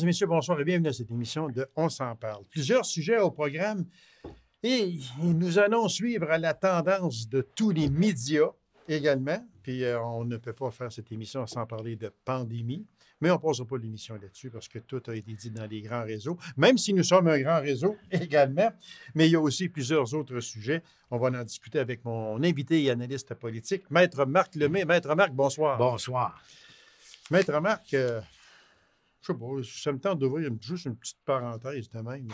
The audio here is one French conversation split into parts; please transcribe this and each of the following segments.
messieurs, bonsoir et bienvenue à cette émission de On s'en parle. Plusieurs sujets au programme et nous allons suivre à la tendance de tous les médias également. Puis on ne peut pas faire cette émission sans parler de pandémie, mais on ne passera pas l'émission là-dessus parce que tout a été dit dans les grands réseaux, même si nous sommes un grand réseau également. Mais il y a aussi plusieurs autres sujets. On va en discuter avec mon invité et analyste politique, Maître Marc Lemay. Maître Marc, bonsoir. Bonsoir. Maître Marc, je ne sais pas, ça me tente d'ouvrir juste une petite parenthèse de même.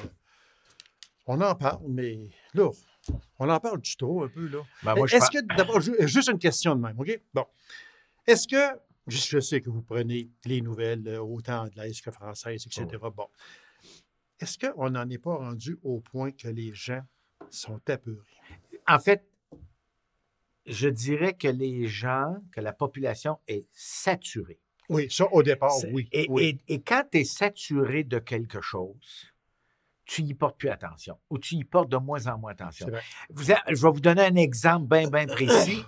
On en parle, mais là, on en parle du trop un peu, là. Ben, moi, Est-ce que, d'abord, juste une question de même, OK? Bon. Est-ce que, je sais que vous prenez les nouvelles autant anglaises que françaises, etc. Oh. Bon. Est-ce qu'on n'en est pas rendu au point que les gens sont apeurés? En fait, je dirais que les gens, que la population est saturée. Oui, ça, au départ, oui. Et quand tu es saturé de quelque chose, tu n'y portes plus attention ou tu y portes de moins en moins attention. Je vais vous donner un exemple bien précis.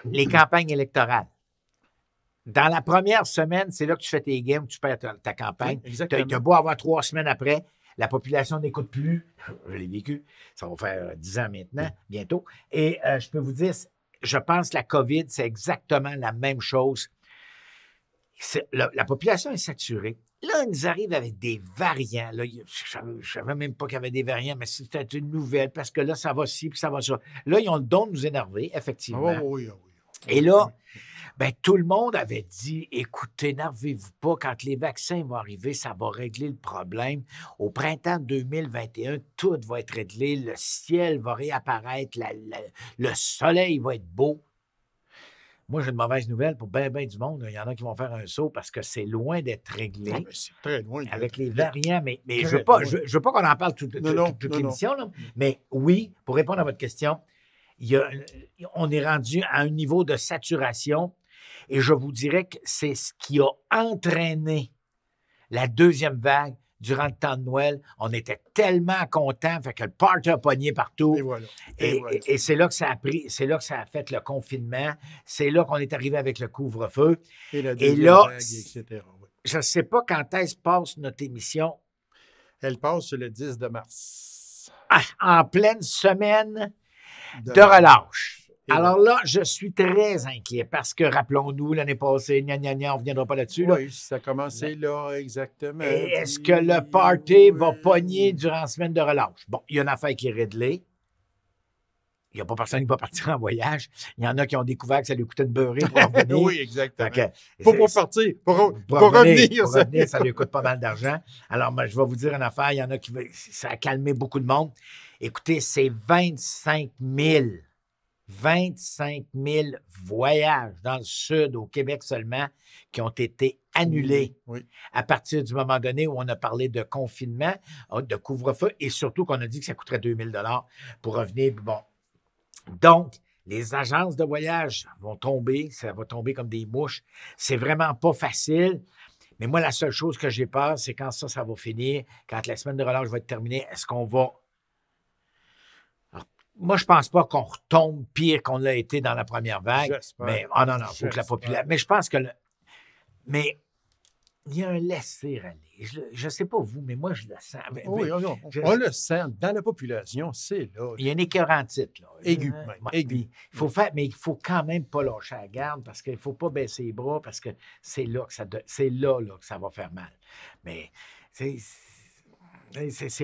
Les campagnes électorales. Dans la première semaine, c'est là que tu fais tes games, tu perds ta campagne. Oui, tu as beau avoir 3 semaines après, la population n'écoute plus. Je l'ai vécu. Ça va faire 10 ans maintenant, bientôt. Et je peux vous dire, je pense que la COVID, c'est exactement la même chose. La population est saturée. Là, ils nous arrivent avec des variants. Là, je ne savais même pas qu'il y avait des variants, mais c'était une nouvelle parce que là, ça va ci, puis ça va ça. Là, ils ont le don de nous énerver, effectivement. Oui. Et là, ben, tout le monde avait dit, écoutez, n'énervez-vous pas, quand les vaccins vont arriver, ça va régler le problème. Au printemps 2021, tout va être réglé, le ciel va réapparaître, le soleil va être beau. Moi, j'ai une mauvaise nouvelle pour bien du monde. Il y en a qui vont faire un saut parce que c'est loin d'être réglé. Ah, c'est très loin. Avec les variants, mais je ne veux pas qu'on en parle toute l'émission, là. Mais oui, pour répondre à votre question, on est rendu à un niveau de saturation et je vous dirais que c'est ce qui a entraîné la deuxième vague durant le temps de Noël. On était tellement contents, fait que le party a pogné partout. Et voilà. Et c'est là que ça a pris, c'est là que ça a fait le confinement. C'est là qu'on est arrivé avec le couvre-feu. Et la deuxième là, vague, etc. Oui. Je ne sais pas quand est-ce passe notre émission. Elle passe le 10 de mars. En pleine semaine de relâche. Alors là, je suis très inquiet parce que, rappelons-nous, l'année passée, on ne reviendra pas là-dessus. Oui, ça a commencé là, exactement. Et est-ce que le party va pogner durant la semaine de relâche? Bon, il y a une affaire qui est réglée. Il n'y a pas personne qui va partir en voyage. Il y en a qui ont découvert que ça lui coûtait de beurrer pour revenir. Oui, exactement. Pour partir, pour revenir. Ça lui coûte pas mal d'argent. Alors, je vais vous dire une affaire. Il y en a qui... Ça a calmé beaucoup de monde. Écoutez, c'est 25 000 voyages dans le sud, au Québec seulement, qui ont été annulés à partir du moment donné où on a parlé de confinement, de couvre-feu, et surtout qu'on a dit que ça coûterait 2 000 $ pour revenir. Bon. Donc, les agences de voyage vont tomber, ça va tomber comme des mouches. C'est vraiment pas facile. Mais moi, la seule chose que j'ai peur, c'est quand ça va finir, quand la semaine de relâche va être terminée, est-ce qu'on va... Moi, je pense pas qu'on retombe pire qu'on l'a été dans la première vague. J'espère. Mais, non, il faut que la population... Mais je pense que... Mais il y a un laisser-aller. Je ne sais pas vous, mais moi, je le sens. Oui, on le sent. Dans la population, c'est là. Il y a une écœurantite, là. Aigu. Il faut faire, mais il ne faut quand même pas lâcher la garde parce qu'il ne faut pas baisser les bras parce que c'est là que ça va faire mal. Mais c'est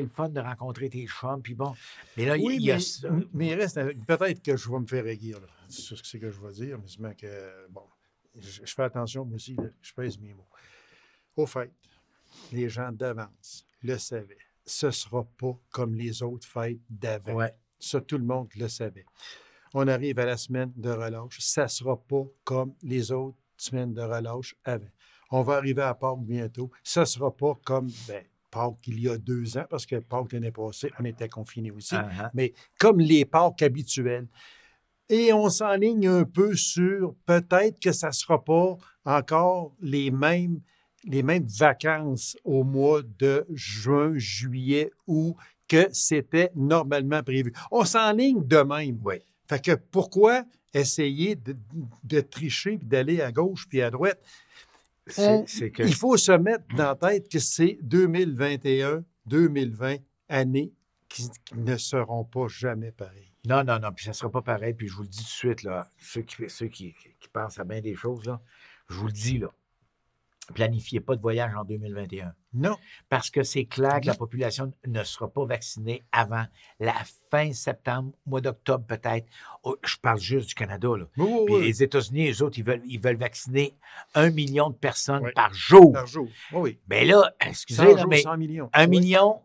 le fun de rencontrer tes chums, puis bon. Mais là, oui, il y a mais il reste... Peut-être que je vais me faire aiguire là, sur ce que je vais dire, mais c'est que, bon, je fais attention, moi aussi, là, je pèse mes mots. Au fait, les gens d'avance le savaient. Ce ne sera pas comme les autres fêtes d'avant. Ouais. Ça, tout le monde le savait. On arrive à la semaine de relâche. Ça ne sera pas comme les autres semaines de relâche avant. On va arriver à Pâques bientôt. Ça ne sera pas comme Pâques il y a 2 ans, parce que Pâques l'année passée, on était confinés aussi. Mais comme les Pâques habituels. Et on s'enligne un peu sur peut-être que ça ne sera pas encore les mêmes vacances au mois de juin, juillet, août que c'était normalement prévu. On s'enligne de même. Oui. Fait que pourquoi essayer de tricher et d'aller à gauche puis à droite? Il faut se mettre dans la tête que c'est 2021, 2020, années qui ne seront pas jamais pareilles. Non, puis ça ne sera pas pareil. Puis je vous le dis tout de suite, là, ceux qui pensent à bien des choses, là, je vous le dis, là, planifiez pas de voyage en 2021. Non. Parce que c'est clair que la population ne sera pas vaccinée avant la fin septembre, mois d'octobre peut-être. Oh, je parle juste du Canada, là. Puis les États-Unis, eux autres, ils veulent vacciner 1 million de personnes par jour. Par jour, oui. Mais là, excusez, là, mais 100 millions. 1 million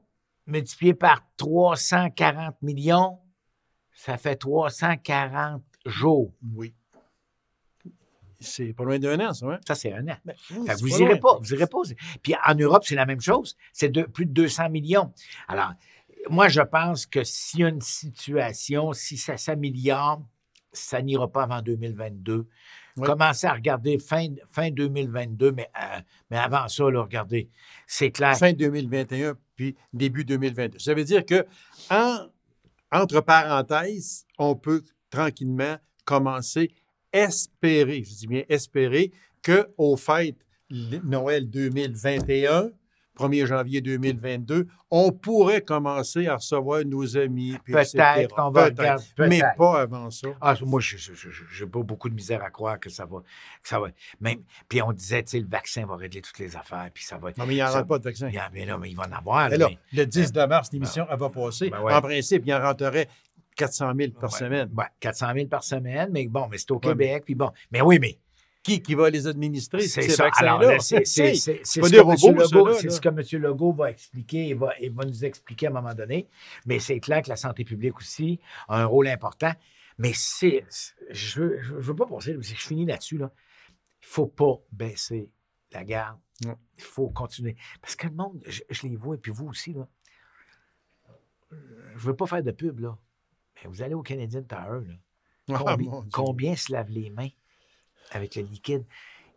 multiplié par 340 millions, ça fait 340 jours. Oui. C'est pas loin d'un an, ça, hein? Ça, c'est un an. Vous n'irez pas. Puis en Europe, c'est la même chose. C'est plus de 200 millions. Alors, moi, je pense que s'il y a une situation, si ça s'améliore, ça n'ira pas avant 2022. Oui. Commencez à regarder fin 2022, mais avant ça, là, regardez, c'est clair. Fin 2021, puis début 2022. Ça veut dire que, entre parenthèses, on peut tranquillement commencer espérer, je dis bien espérer, qu'au fêtes Noël 2021, 1er janvier 2022, on pourrait commencer à recevoir nos amis. Puis peut-être qu'on va regarder. Mais pas avant ça. Moi, je n'ai pas beaucoup de misère à croire que ça va. Même, puis on disait, tu sais, le vaccin va régler toutes les affaires, puis ça va. Non, mais il n'y en aura pas de vaccin. Mais non, mais il va en avoir. Là, le 10 de mars, l'émission, elle va passer. En principe, il en rentrerait 400 000 par semaine. 400 000 par semaine, mais bon, mais c'est au Québec, puis bon. Mais oui, mais. Qui va les administrer? C'est ça. Alors, c'est ce que M. Legault va expliquer, il va nous expliquer à un moment donné. Mais c'est clair que la santé publique aussi a un rôle important. Mais je veux pas penser, je finis là-dessus, là. Il ne faut pas baisser la garde. Non. Il faut continuer. Parce que le monde, je les vois, et puis vous aussi, là. Je ne veux pas faire de pub, là. Mais vous allez au Canadian Tower, là. Combien se lavent les mains avec le liquide?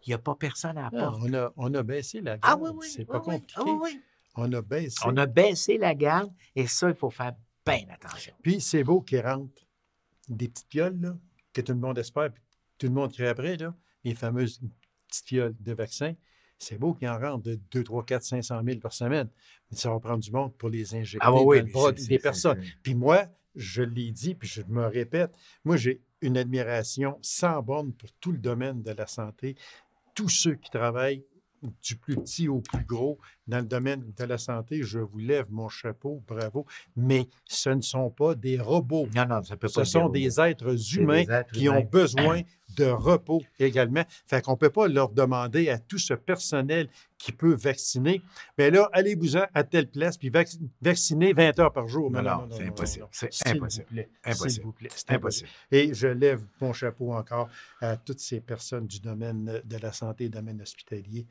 Il n'y a pas personne à la porte. On a baissé la garde. Ah oui, c'est pas compliqué. On a baissé. On a baissé la garde et ça, il faut faire bien attention. Puis c'est beau qu'ils rentrent des petites pioles, là, que tout le monde espère, puis tout le monde crie après, là, les fameuses petites pioles de vaccins. C'est beau qu'ils en rentrent de 2, 3, 4, 500 000 par semaine. Mais ça va prendre du monde pour les injecter dans le bras des personnes. Puis moi, je l'ai dit, puis je me répète, moi, j'ai une admiration sans borne pour tout le domaine de la santé. Tous ceux qui travaillent, du plus petit au plus gros, dans le domaine de la santé, je vous lève mon chapeau, bravo. Mais ce ne sont pas des robots. Non, ça peut pas. Ce sont des êtres humains qui ont besoin de repos également. Fait qu'on ne peut pas leur demander à tout ce personnel qui peut vacciner, bien là, allez-vous-en à telle place, puis vacciner 20 heures par jour. Non, c'est impossible. C'est impossible. S'il vous plaît, c'est impossible. Et je lève mon chapeau encore à toutes ces personnes du domaine de la santé, du domaine hospitalier.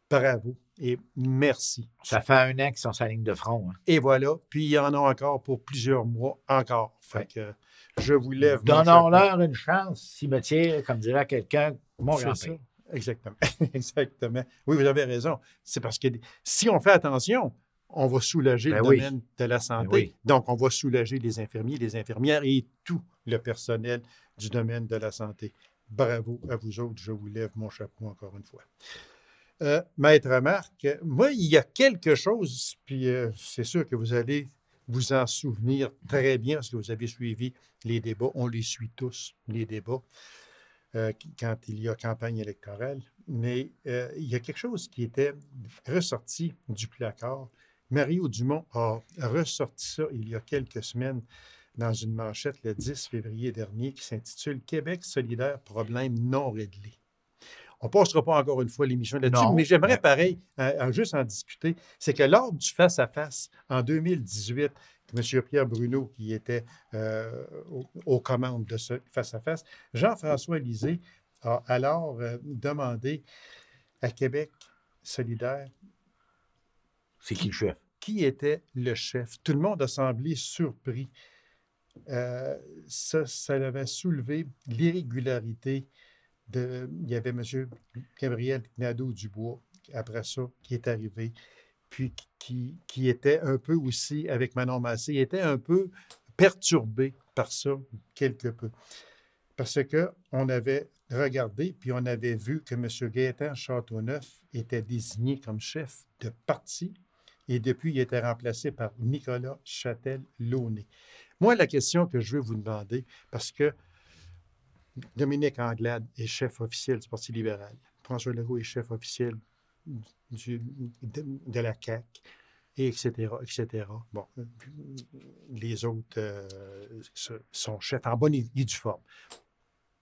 Bravo et merci. Ça fait 1 an qu'ils sont sur la ligne de front. Hein. Et voilà. Puis il y en a encore pour plusieurs mois encore. Fait que je vous lève. Donnons-leur une chance, cimetière, comme dirait quelqu'un, mon grand-père. Exactement. Exactement. Oui, vous avez raison. C'est parce que si on fait attention, on va soulager le domaine de la santé. Oui. Donc, on va soulager les infirmiers, les infirmières et tout le personnel du domaine de la santé. Bravo à vous autres. Je vous lève mon chapeau encore une fois. Maître Marc, moi, il y a quelque chose, puis c'est sûr que vous allez vous en souvenir très bien parce que vous avez suivi les débats. On les suit tous, les débats, quand il y a campagne électorale. Mais il y a quelque chose qui était ressorti du placard. Mario Dumont a ressorti ça il y a quelques semaines dans une manchette le 10 février dernier qui s'intitule « Québec solidaire, problème non réglé ». On ne passera pas encore une fois l'émission là-dessus, mais j'aimerais pareil, juste en discuter. C'est que lors du face-à-face en 2018, M. Pierre Bruno, qui était aux commandes de ce face-à-face, Jean-François Lisée a alors demandé à Québec solidaire. C'est qui le chef? Qui était le chef? Tout le monde a semblé surpris. Ça avait soulevé l'irrégularité. Il y avait M. Gabriel Nadeau-Dubois, après ça, qui est arrivé, puis qui était un peu aussi, avec Manon Massé, était un peu perturbé par ça, quelque peu. Parce qu'on avait regardé, puis on avait vu que M. Gaétan Châteauneuf était désigné comme chef de parti et depuis, il était remplacé par Nicolas Châtel-Launay. Moi, la question que je veux vous demander, parce que Dominique Anglade est chef officiel du Parti libéral, François Legault est chef officiel de la CAQ, et etc., etc. Bon, les autres sont chefs en bonne et due forme.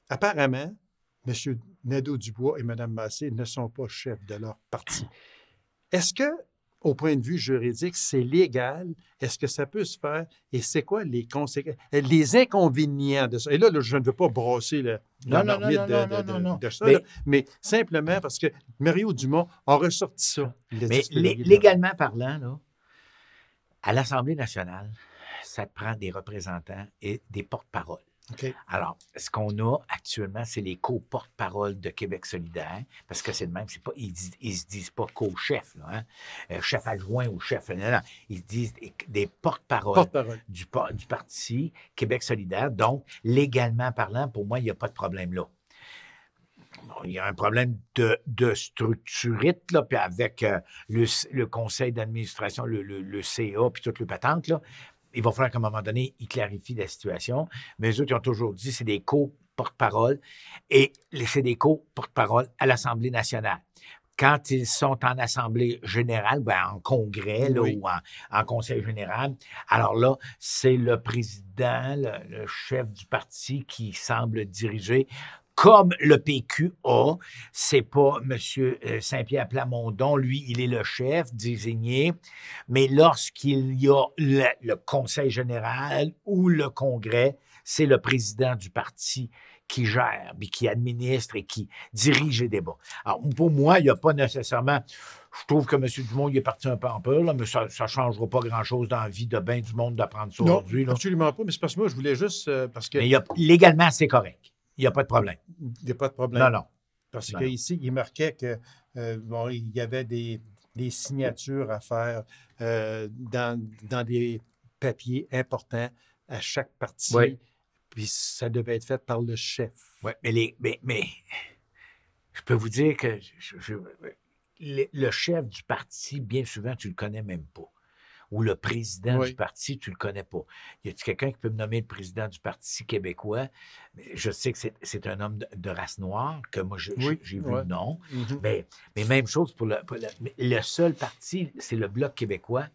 Apparemment, M. Nadeau-Dubois et Mme Massé ne sont pas chefs de leur parti. Est-ce que, au point de vue juridique, c'est légal? Est-ce que ça peut se faire? Et c'est quoi les conséquences, les inconvénients de ça? Et là, je ne veux pas brasser la marmite de ça, mais simplement parce que Mario Dumont a ressorti ça. Mais légalement parlant, là, à l'Assemblée nationale, ça te prend des représentants et des porte-paroles. Okay. Alors, ce qu'on a actuellement, c'est les co-porte-paroles de Québec solidaire, parce que c'est le même, c'est pas, ils se disent pas co-chef, là, hein? Chef adjoint ou chef, non, ils se disent des porte-paroles du parti Québec solidaire. Donc, légalement parlant, pour moi, il n'y a pas de problème là. Bon, il y a un problème de structurite, là, puis avec le conseil d'administration, le CA, puis toute le patente, là. Il va falloir qu'à un moment donné, ils clarifient la situation. Mais eux autres, ils ont toujours dit que c'est des co-porte-paroles et c'est des co-porte-paroles à l'Assemblée nationale. Quand ils sont en Assemblée générale, en congrès là, ou en conseil général, alors là, c'est le président, le chef du parti qui semble diriger. Comme le PQ a, c'est pas M. Saint-Pierre Plamondon, lui, il est le chef désigné, mais lorsqu'il y a le conseil général ou le congrès, c'est le président du parti qui gère, puis qui administre et qui dirige les débats. Alors, pour moi, il n'y a pas nécessairement... Je trouve que M. Dumont, il est parti un peu en peur, là, mais ça ne changera pas grand-chose dans la vie de bien du monde d'apprendre ça aujourd'hui. Non, absolument pas, mais c'est parce que moi, je voulais juste... parce que... Mais légalement, c'est correct. Il n'y a pas de problème. Il n'y a pas de problème. Non, non. Parce qu'ici, il marquait que il y avait des signatures à faire dans des papiers importants à chaque parti. Oui. Puis ça devait être fait par le chef. Oui, mais je peux vous dire que le chef du parti, bien souvent, tu ne le connais même pas. Ou le président du parti, tu ne le connais pas. Y a-t-il quelqu'un qui peut me nommer le président du Parti québécois? Je sais que c'est un homme de race noire, que moi, j'ai vu le nom. Mm-hmm. Mais même chose pour le seul parti, c'est le Bloc québécois,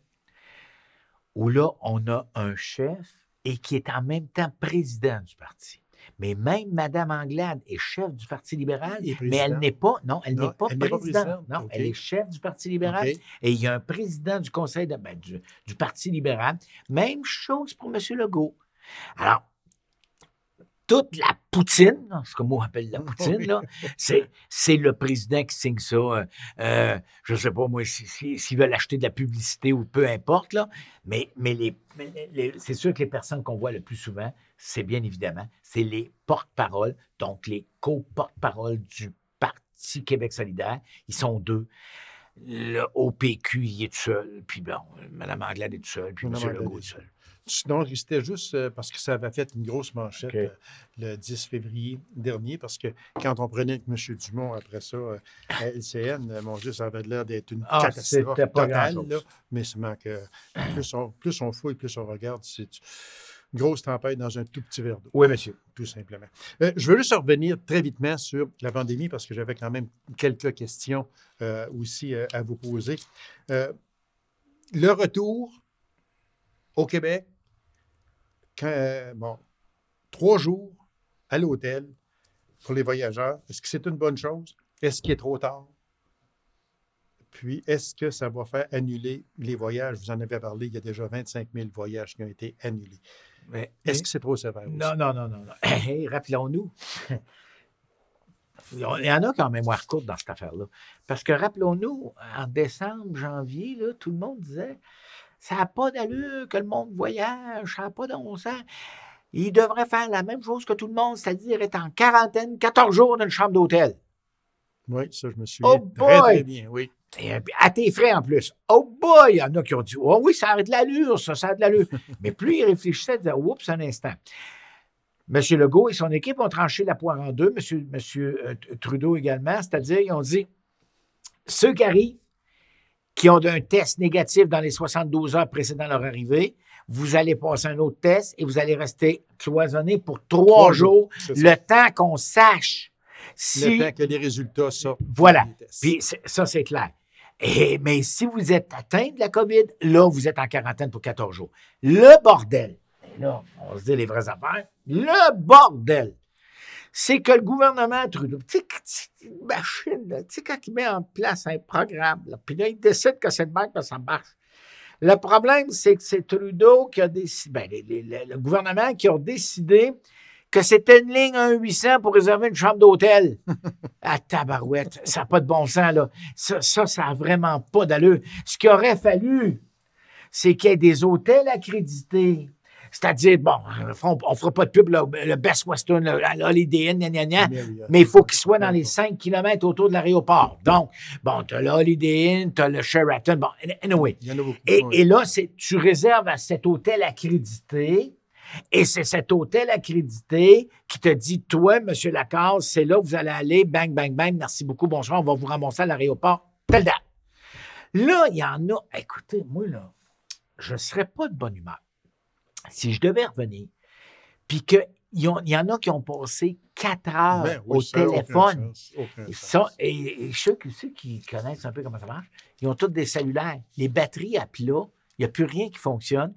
où là, on a un chef et qui est en même temps président du parti. Mais même Mme Anglade est chef du Parti libéral, mais elle n'est pas, n'est pas présidente. Non, elle est chef du Parti libéral. Okay. Et il y a un président du conseil du Parti libéral. Même chose pour M. Legault. Alors, toute la poutine, ce que moi appelle la poutine, là, c'est le président qui signe ça. Je ne sais pas, moi, s'ils veulent acheter de la publicité ou peu importe, là, mais c'est sûr que les personnes qu'on voit le plus souvent, c'est bien évidemment, c'est les porte-paroles, donc les co-porte-paroles du Parti Québec solidaire. Ils sont deux. Le OPQ, il est tout seul, puis bon, Mme Anglade est tout seul, puis M. Legault est seul. Non, c'était juste parce que ça avait fait une grosse manchette le 10 février dernier, parce que quand on prenait avec M. Dumont après ça à LCN, mon Dieu, ça avait l'air d'être une catastrophe totale. Là, mais seulement que plus on fouille, plus on regarde, c'est une grosse tempête dans un tout petit verre d'eau. Oui, monsieur. Tout simplement. Je veux juste revenir très vitement sur la pandémie, parce que j'avais quand même quelques questions aussi à vous poser. Le retour au Québec, 3 jours à l'hôtel pour les voyageurs, est-ce que c'est une bonne chose? Est-ce qu'il est trop tard? Puis, est-ce que ça va faire annuler les voyages? Vous en avez parlé, il y a déjà 25 000 voyages qui ont été annulés. Mais est-ce que c'est trop sévère aussi? Non. Hey, rappelons-nous. Il y en a qui ont mémoire courte dans cette affaire-là. Parce que, rappelons-nous, en décembre, janvier, là, tout le monde disait... Ça n'a pas d'allure que le monde voyage, ça n'a pas d'once. Il devrait faire la même chose que tout le monde, c'est-à-dire être en quarantaine 14 jours dans une chambre d'hôtel. Oui, ça, je me souviens très bien, oui. Et à tes frais en plus. Oh boy! Il y en a qui ont dit, oh oui, ça a de l'allure, ça a de l'allure. Mais plus ils réfléchissaient, ils disaient, oups, un instant. M. Legault et son équipe ont tranché la poire en deux, M. Trudeau également, c'est-à-dire, ils ont dit, ceux qui arrivent, qui ont un test négatif dans les 72 heures précédant leur arrivée, vous allez passer un autre test et vous allez rester cloisonné pour 3 jours, le temps qu'on sache si... Le temps que les résultats sortent. Voilà. Puis ça, c'est clair. Mais si vous êtes atteint de la COVID, là, vous êtes en quarantaine pour 14 jours. Le bordel, et là, on se dit les vraies affaires, le bordel, c'est que le gouvernement Trudeau, tu sais, une machine, tu sais, quand il met en place un programme, là, puis là, il décide que cette banque, ça marche. Le problème, c'est que c'est Trudeau qui a décidé, le gouvernement qui a décidé que c'était une ligne 1-800 pour réserver une chambre d'hôtel. À tabarouette, ça n'a pas de bon sens, là. Ça n'a vraiment pas d'allure. Ce qu'il aurait fallu, c'est qu'il y ait des hôtels accrédités. C'est-à-dire, bon, on ne fera pas de pub, le Best Western, le Holiday Inn, mais il faut qu'il soit dans les 5 km autour de l'aéroport. Donc, bon, tu as le Holiday Inn, tu as le Sheraton, bon, anyway. Il y en a beaucoup. Et là, tu réserves à cet hôtel accrédité, et c'est cet hôtel accrédité qui te dit, toi, M. Lacasse, c'est là que vous allez aller, bang, bang, bang, merci beaucoup, bonsoir, on va vous ramasser à l'aéroport, telle date. Là, il y en a, écoutez, moi, là, je ne serais pas de bonne humeur. Si je devais revenir, puis qu'il y en a qui ont passé 4 heures au téléphone, et ceux qui connaissent un peu comment ça marche, ils ont tous des cellulaires. Les batteries à plat, il n'y a plus rien qui fonctionne.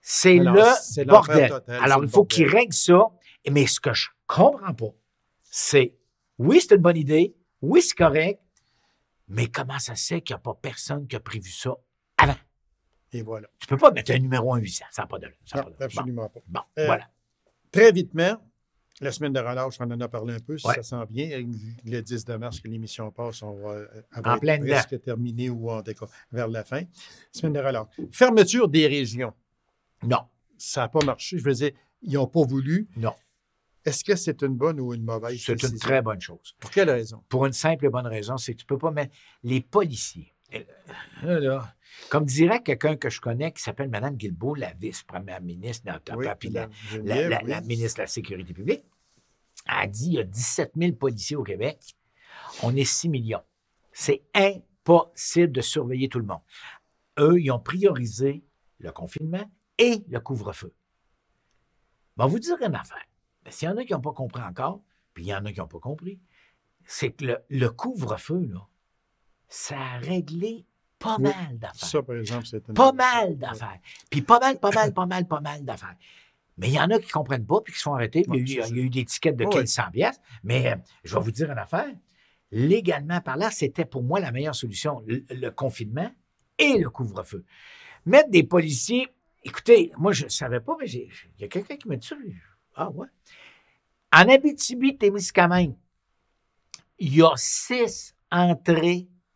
C'est le bordel. Alors, il faut qu'ils règlent ça. Mais ce que je ne comprends pas, c'est, oui, c'est une bonne idée, oui, c'est correct, mais comment ça se fait qu'il n'y a pas personne qui a prévu ça avant? Et voilà. Tu ne peux pas mettre un numéro 1-800, ça n'a pas de Non, absolument pas. Bon, voilà. Très vitement, la semaine de relâche, on en a parlé un peu, si ça s'en vient. Le 10 de mars, que l'émission passe, on va avoir presque terminé ou en tout cas vers la fin. Semaine de relâche. Fermeture des régions. Non. Ça n'a pas marché. Je veux dire, ils n'ont pas voulu. Non. Est-ce que c'est une bonne ou une mauvaise décision? C'est une très bonne chose. Pour quelle raison? Pour une simple et bonne raison, c'est que tu ne peux pas mettre les policiers. Là, comme dirait quelqu'un que je connais qui s'appelle Mme Guilbeault, la vice-première ministre, puis la ministre de la Sécurité publique, a dit il y a 17 000 policiers au Québec, on est 6 millions. C'est impossible de surveiller tout le monde. Eux, ils ont priorisé le confinement et le couvre-feu. Je vais vous dire une affaire. S'il y en a qui n'ont pas compris encore, puis il y en a qui n'ont pas compris, c'est que le couvre-feu, là, ça a réglé pas mal d'affaires. Ça, par exemple, c'est pas mal d'affaires. Puis pas mal d'affaires. Mais il y en a qui ne comprennent pas puis qui se font arrêter. Puis il y a eu des tickets de 1500 piastres. Mais je vais vous dire une affaire. Légalement par là, c'était pour moi la meilleure solution. Le confinement et le couvre-feu. Mettre des policiers... Écoutez, moi, je ne savais pas, mais il y a quelqu'un qui m'a dit ça. Ah ouais? En Abitibi-Témiscamingue, il y a 6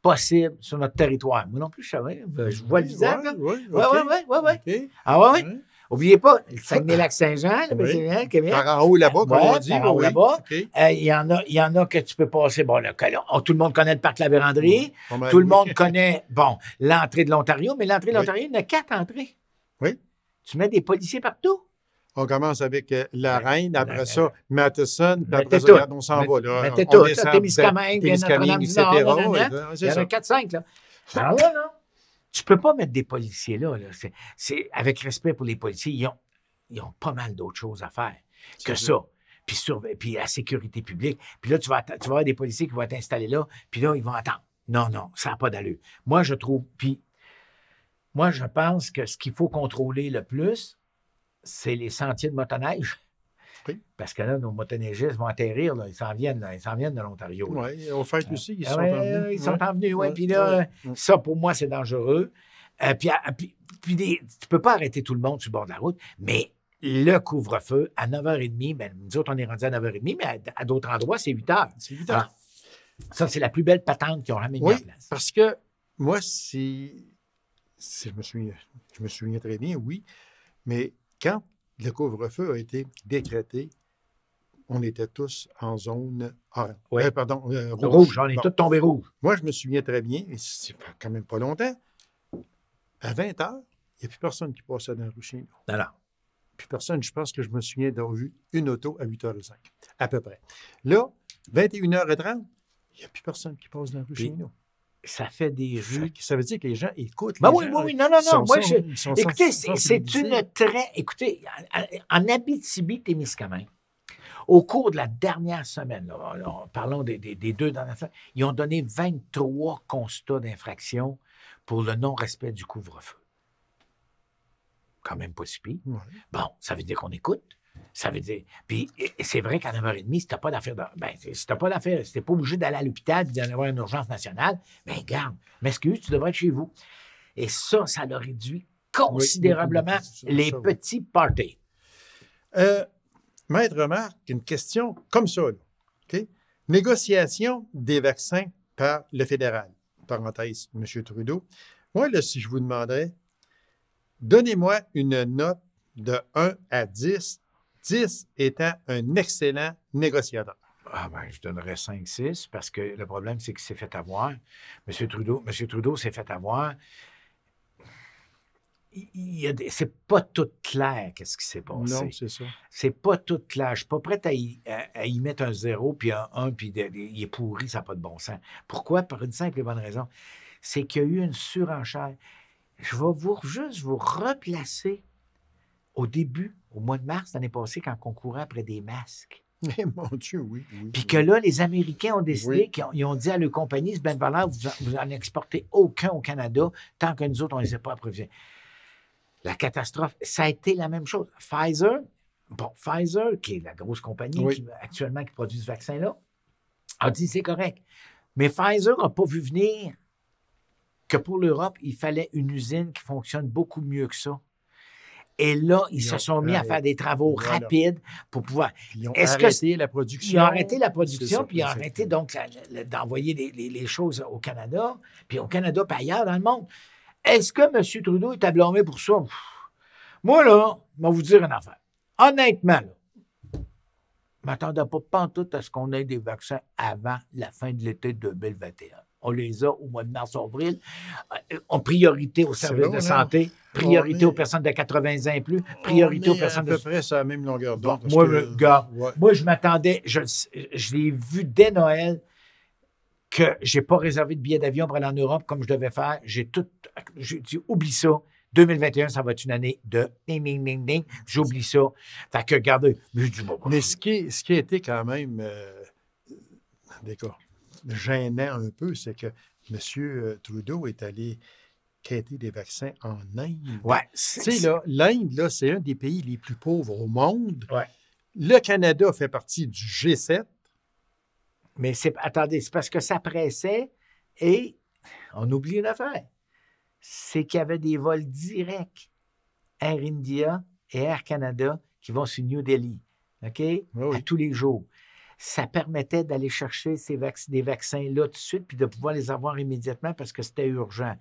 possible sur notre territoire. Moi non plus, je savais. Je vois le visage. Oui. Okay. Ah ouais. N'oubliez pas, le Saguenay-Lac-Saint-Jean, le Québec. Par en haut là-bas, comme on dit. Par en haut là-bas. Il y en a que tu peux passer. Bon, tout le monde connaît le parc La Vérandrie. Tout le monde connaît, l'entrée de l'Ontario, mais l'entrée de l'Ontario, il y en a 4 entrées. Oui. Tu mets des policiers partout. On commence avec la Reine, après ça, Matheson, puis après ça, regarde, on s'en va. Là. Mettez tout. Témiscamingue, etc. Il y en a 4-5. Là. Alors là, tu ne peux pas mettre des policiers là. C'est avec respect pour les policiers, ils ont pas mal d'autres choses à faire que ça. Puis la sécurité publique. Puis là, tu vas avoir des policiers qui vont être installés là, puis là, ils vont attendre. Non, ça n'a pas d'allure. Moi, je pense que ce qu'il faut contrôler le plus, c'est les sentiers de motoneige. Oui. Parce que là, nos motoneigistes vont atterrir, là. Ils s'en viennent de l'Ontario. Oui, au fait aussi, ils sont en venus. Ils sont en venus, oui. Puis là, ça, pour moi, c'est dangereux. Puis tu ne peux pas arrêter tout le monde sur le bord de la route, mais le couvre-feu, à 9h30, nous autres, on est rendus à 9h30, mais à d'autres endroits, c'est 8h. C'est 8h. Alors, ça, c'est la plus belle patente qu'ils ont jamais mis en place. Parce que moi, je me souviens très bien, oui, mais quand le couvre-feu a été décrété, on était tous en zone orange. Oui. Rouge. On est tous tombés rouges. Moi, je me souviens très bien, et c'est quand même pas longtemps, à 20h, il n'y a plus personne qui passait dans la rue chez nous. Non. Plus personne, je pense que je me souviens d'avoir vu une auto à 8h05, à peu près. Là, 21h30, il n'y a plus personne qui passe dans la rue chez nous. Ça fait des rues. Ça veut dire que les gens écoutent. Ben oui, non. Moi, écoutez, c'est une très. Écoutez, en Abitibi-Témiscamingue, au cours de la dernière semaine, là, parlons des 2 dernières semaines, ils ont donné 23 constats d'infraction pour le non-respect du couvre-feu. Quand même pas si pire. Ouais. Bon, ça veut dire qu'on écoute. Ça veut dire. Puis c'est vrai qu'à 9h30, si t'as pas d'affaire. Si t'as pas d'affaire, si t'es pas obligé d'aller à l'hôpital et d'en avoir une urgence nationale, bien, garde, m'excuse, tu devrais être chez vous. Et ça le réduit considérablement les petits parties. Maître Marc, une question comme ça. Là, OK? Négociation des vaccins par le fédéral. Parenthèse, M. Trudeau. Moi, là, si je vous demanderais, donnez-moi une note de 1 à 10, 10 étant un excellent négociateur. Ah ben, je donnerais 5-6 parce que le problème, c'est qu'il s'est fait avoir. M. Trudeau s'est fait avoir. C'est pas tout clair qu'est-ce qui s'est passé. Non, c'est ça. C'est pas tout clair. Je suis pas prêt à y mettre un 0 puis un 1 puis il est pourri, ça n'a pas de bon sens. Pourquoi? Pour une simple et bonne raison. C'est qu'il y a eu une surenchère. Je vais juste vous replacer au début, au mois de mars l'année passée, quand on courait après des masques. Mais mon Dieu, oui. Puis que là, les Américains ont décidé, ils ont dit à leur compagnie, ce valeur, vous n'en exportez aucun au Canada tant que nous autres, on ne les a pas approvisionnés. La catastrophe, ça a été la même chose. Pfizer, qui est la grosse compagnie actuellement qui produit ce vaccin-là, a dit c'est correct. Mais Pfizer n'a pas vu venir que pour l'Europe, il fallait une usine qui fonctionne beaucoup mieux que ça. Et là, ils se sont mis à faire des travaux rapides pour pouvoir... Ils ont arrêté la production. Ils ont arrêté la production, puis ils ont arrêté donc d'envoyer les choses au Canada, puis au Canada, puis ailleurs dans le monde. Est-ce que M. Trudeau est à blâmer pour ça? Moi, là, je vais vous dire une affaire. Honnêtement, là, je ne m'attendais pas pantoute à ce qu'on ait des vaccins avant la fin de l'été 2021. On les a au mois de mars-avril. En priorité aux services de santé, priorité aux personnes de 80 ans et plus, priorité aux personnes à peu près sur la même longueur d'onde. Moi, je m'attendais, je l'ai vu dès Noël que je n'ai pas réservé de billets d'avion pour aller en Europe comme je devais faire. J'ai dit, oublie ça. 2021, ça va être une année de ding. J'oublie ça. Fait que, regardez, mais ce qui a été quand même gênant un peu, c'est que M. Trudeau est allé quêter des vaccins en Inde. Ouais. Tu sais, là, l'Inde, là, c'est un des pays les plus pauvres au monde. Ouais. Le Canada fait partie du G7. Mais attendez, c'est parce que ça pressait et on oublie une affaire. C'est qu'il y avait des vols directs Air India et Air Canada qui vont sur New Delhi, OK? Oui. À tous les jours. Ça permettait d'aller chercher des vaccins-là tout de suite puis de pouvoir les avoir immédiatement parce que c'était urgent.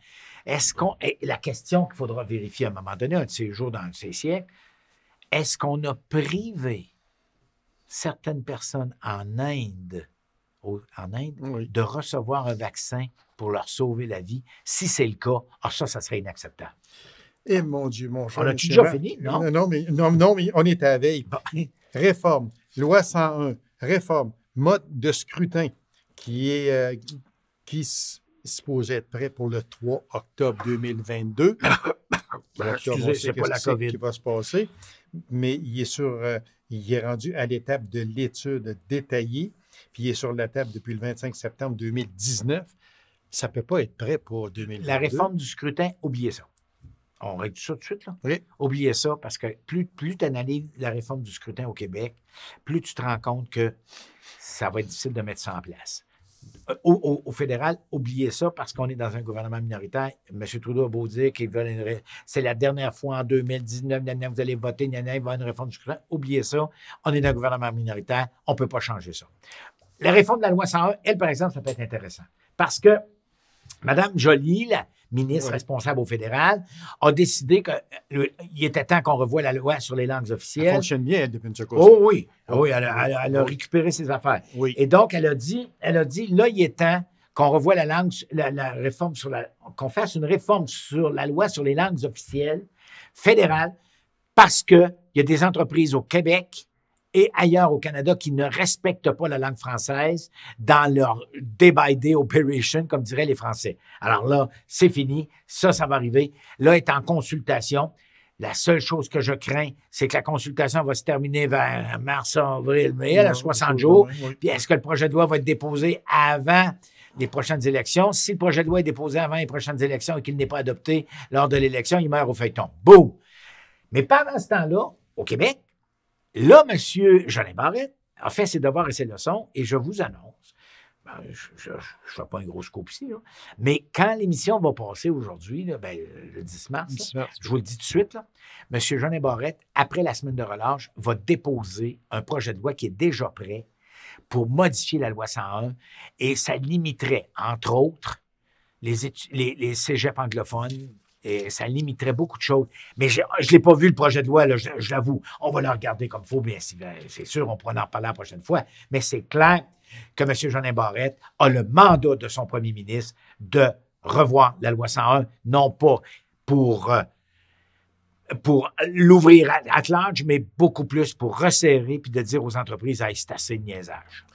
La question qu'il faudra vérifier à un moment donné, un de ces jours dans un de ces siècles, est-ce qu'on a privé certaines personnes en Inde de recevoir un vaccin pour leur sauver la vie? Si c'est le cas, ça serait inacceptable. Eh mon Dieu, mon cher. On a-tu déjà fini? Non? Non, mais on est à la veille. Bon. Réforme, loi 101, réforme, mode de scrutin qui supposait être prêt pour le 3 octobre 2022. Excusez, c'est pas la COVID. Qui va se passer, mais il est rendu à l'étape de l'étude détaillée, puis il est sur la table depuis le 25 septembre 2019. Ça ne peut pas être prêt pour 2022. La réforme du scrutin, oubliez ça. On règle ça tout de suite, là? Oui. Oubliez ça, parce que plus tu analyses la réforme du scrutin au Québec, plus tu te rends compte que ça va être difficile de mettre ça en place. Au fédéral, oubliez ça, parce qu'on est dans un gouvernement minoritaire. M. Trudeau a beau dire qu'ils veulent c'est la dernière fois en 2019, vous allez voter, il va y avoir une réforme du scrutin. Oubliez ça, on est dans un gouvernement minoritaire, on ne peut pas changer ça. La réforme de la loi 101, elle, par exemple, ça peut être intéressant. Parce que Mme Joly, la ministre responsable au fédéral, a décidé qu'il était temps qu'on revoie la loi sur les langues officielles. Elle fonctionne bien, elle, depuis une seconde. Oh oui. Oui, elle a récupéré ses affaires. Oui. Et donc, elle a dit, là, il est temps qu'on revoie la réforme qu'on fasse une réforme sur la loi sur les langues officielles fédérales parce qu'il y a des entreprises au Québec et ailleurs au Canada qui ne respectent pas la langue française dans leur day-by-day operation, comme diraient les Français. Alors là, c'est fini. Ça va arriver. Là, est en consultation. La seule chose que je crains, c'est que la consultation va se terminer vers mars, avril, mai, à 60 jours. Oui. Puis est-ce que le projet de loi va être déposé avant les prochaines élections? Si le projet de loi est déposé avant les prochaines élections et qu'il n'est pas adopté lors de l'élection, il meurt au feuilleton. Boum! Mais pendant ce temps-là, au Québec, là, M. Jolin Barrette a fait ses devoirs et ses leçons, et je vous annonce, je ne fais pas un gros scoop ici, là, mais quand l'émission va passer aujourd'hui, là, le 10 mars, là, je vous le dis tout de suite, là, M. Jolin Barrette, après la semaine de relâche, va déposer un projet de loi qui est déjà prêt pour modifier la loi 101, et ça limiterait, entre autres, les cégeps anglophones. Et ça limiterait beaucoup de choses. Mais je ne l'ai pas vu, le projet de loi, là, je l'avoue. On va le regarder comme il faut, bien c'est sûr, on pourra en parler la prochaine fois. Mais c'est clair que M. Jolin Barrette a le mandat de son premier ministre de revoir la loi 101, non pas pour l'ouvrir à large, mais beaucoup plus pour resserrer puis de dire aux entreprises, hey, c'est assez de niaisage.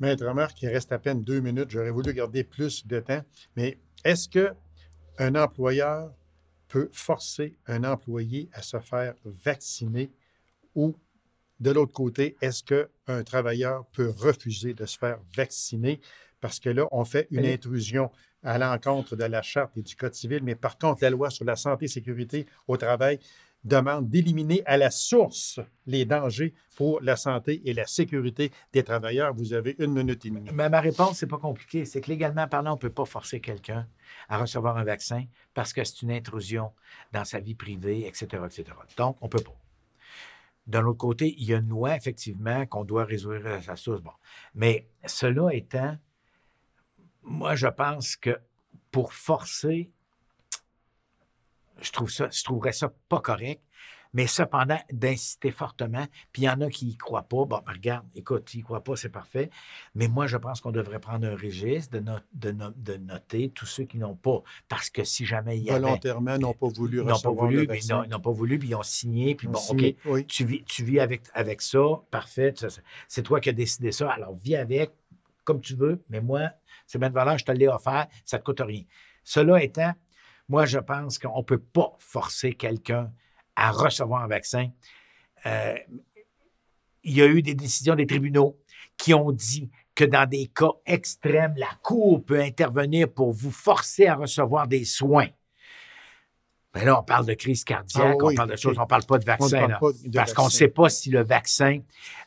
Maître Marc, il reste à peine 2 minutes. J'aurais voulu garder plus de temps. Mais est-ce qu'un employeur peut forcer un employé à se faire vacciner ou, de l'autre côté, est-ce qu'un travailleur peut refuser de se faire vacciner? Parce que là, on fait une intrusion à l'encontre de la Charte et du Code civil, mais par contre, la loi sur la santé et sécurité au travail demande d'éliminer à la source les dangers pour la santé et la sécurité des travailleurs. Vous avez 1 minute et demie. Mais ma réponse, c'est pas compliqué. C'est que légalement parlant, on ne peut pas forcer quelqu'un à recevoir un vaccin parce que c'est une intrusion dans sa vie privée, etc., etc. Donc, on ne peut pas. D'un autre côté, il y a une loi, effectivement, qu'on doit résoudre à sa source. Bon. Mais cela étant, moi, je pense que pour forcer, je trouverais ça pas correct, mais cependant, d'inciter fortement, puis il y en a qui n'y croient pas. Bon, ben, regarde, écoute, ils n'y croient pas, c'est parfait, mais moi, je pense qu'on devrait prendre un registre de noter tous ceux qui n'ont pas, parce que si jamais il y avait... Volontairement, n'ont pas voulu recevoir le vaccin. Ils n'ont pas voulu, puis ils ont signé, puis bon, signé, OK, oui. tu vis avec ça, parfait, c'est toi qui as décidé ça, alors vis avec, comme tu veux, mais moi, c'est bien de valeur, je te l'ai offert, ça ne te coûte rien. Cela étant, moi, je pense qu'on ne peut pas forcer quelqu'un à recevoir un vaccin. Il y a eu des décisions des tribunaux qui ont dit que dans des cas extrêmes, la Cour peut intervenir pour vous forcer à recevoir des soins. Mais là, on parle de crise cardiaque, on parle de choses, on ne parle pas de vaccin. Parce qu'on ne sait pas si le vaccin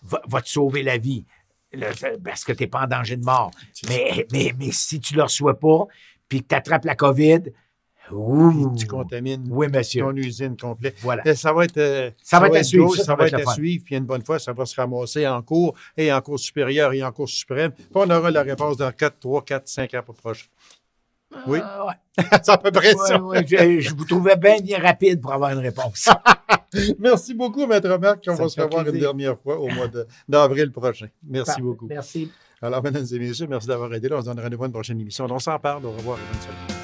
va te sauver la vie. Parce que tu n'es pas en danger de mort. Mais si tu ne le reçois pas, puis que tu attrapes la COVID, tu contamines ton usine complète. Voilà. Ça va être à suivre. Ça va être à suivre. Puis une bonne fois, ça va se ramasser en cours et en cour supérieure et en cour suprême. Puis on aura la réponse dans 3, 4, 5 ans prochains. Oui? Ouais. C'est à peu près ça. Ouais, je vous trouvais bien rapide pour avoir une réponse. Merci beaucoup, Maître Marc. On va se revoir une dernière fois au mois d'avril prochain. Merci beaucoup. Merci. Alors, mesdames et messieurs, merci d'avoir été là. On se donne rendez-vous à une prochaine émission. On s'en parle. Au revoir et bonne semaine.